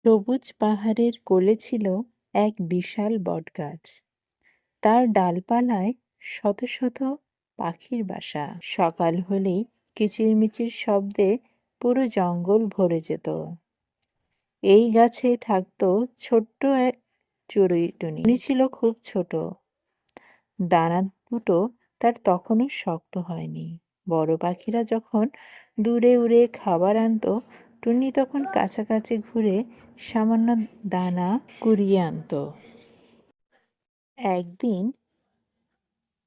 সবুজ পাহাড়ের কোলে ছিল এক বিশাল বটগাছ। তার ডালপালায় শত শত পাখির বাসা। সকাল হলেই কিচিরমিচির শব্দে পুরো জঙ্গল ভরে যেত। এই গাছে থাকতো ছোট্ট এক চড়ুই টুনি। টুনি ছিল খুব ছোট, দানা দুটো তার তখনও শক্ত হয়নি। বড় পাখিরা যখন দূরে উড়ে খাবার আনতো, টুনি তখন কাছাকাছি ঘুরে সামান্য দানা কুড়িয়ে আনতো। একদিন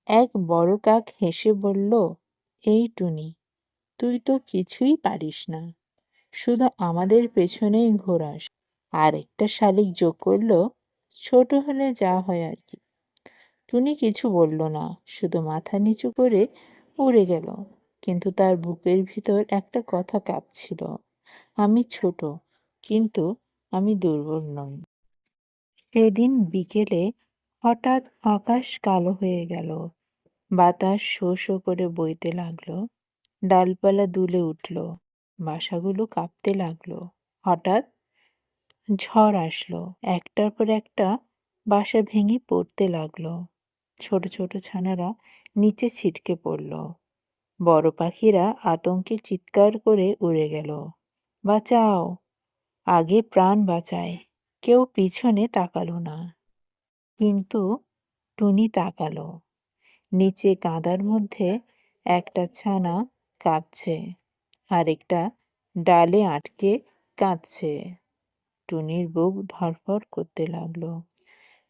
এক বড় কাক হেসে বলল, এই টুনি, তুই তো কিছুই পারিস না, শুধু আমাদের পেছনেই ঘোরাস। আর একটা শালিক যোগ করল, ছোট হলে যা হয় আর কি। টুনি কিছু বলল না, শুধু মাথা নিচু করে উড়ে গেল। কিন্তু তার বুকের ভিতর একটা কথা কাঁপছিল, আমি ছোট, কিন্তু আমি দুর্বল নই। সেদিন বিকেলে হঠাৎ আকাশ কালো হয়ে গেল। বাতাস শো শো করে বইতে লাগলো, ডালপালা দুলে উঠল, বাসাগুলো কাঁপতে লাগলো। হঠাৎ ঝড় আসলো, একটার পর একটা বাসা ভেঙে পড়তে লাগলো। ছোট ছোট ছানারা নিচে ছিটকে পড়ল। বড় পাখিরা আতঙ্কে চিৎকার করে উড়ে গেল, বাঁচাও, আগে প্রাণ বাঁচায়। কেউ পিছনে তাকালো না, কিন্তু টুনি তাকালো। নিচে কাঁদার মধ্যে একটা ছানা কাঁপছে, আরেকটা ডালে আটকে কাঁদছে। টুনির বুক ধড়ফড় করতে লাগলো।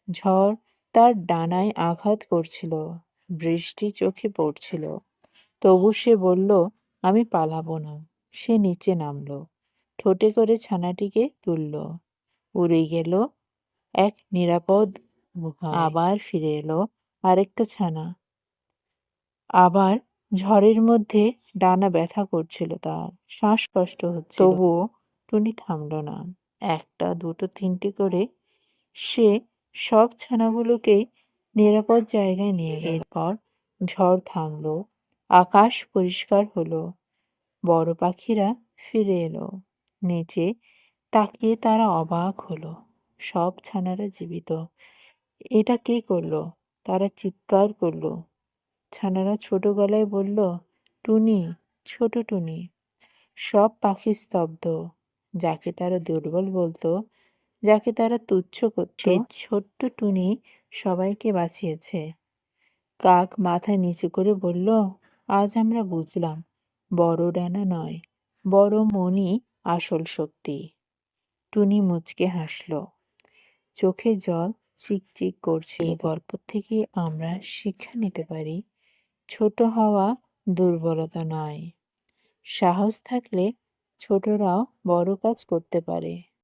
ঝড় তার ডানায় আঘাত করছিল, বৃষ্টি চোখে পড়ছিল। তবু সে বলল, আমি পালাবো না। সে নিচে নামলো, ঠোঁটে করে ছানাটিকে তুলল, উড়ে গেল এক নিরাপদ গুহায়। আবার ফিরে এলো আরেকটা ছানা। আবার ঝড়ের মধ্যে ডানা ব্যথা করছিল, তার শ্বাসকষ্ট হচ্ছিল। তবুও টুনি থামল না। একটা, দুটো, তিনটে করে সে সব ছানাগুলোকেই নিরাপদ জায়গায় নিয়ে গেল। এরপর ঝড় থামলো, আকাশ পরিষ্কার হলো, বড় পাখিরা ফিরে এলো। নিচে তাকিয়ে তারা অবাক হলো, সব ছানারা জীবিত। এটা কে করলো? তারা চিৎকার করলো। ছানারা ছোট গলায় বলল, টুনি, ছোট টুনি। সব পাখি স্তব্ধ। যাকে তারা দুর্বল বলতো, যাকে তারা তুচ্ছ করত, সেই ছোট্ট টুনি সবাইকে বাঁচিয়েছে। কাক মাথা নিচু করে বলল, আজ আমরা বুঝলাম, বড় ডানা নয়, বড় মনই আসল শক্তি। টুনি মুচকে হাসল, চোখে জল চিকচিক করছে। এই গল্প থেকে আমরা শিক্ষা নিতে পারি, ছোট হওয়া দুর্বলতা নয়, সাহস থাকলে ছোটরাও বড় কাজ করতে পারে।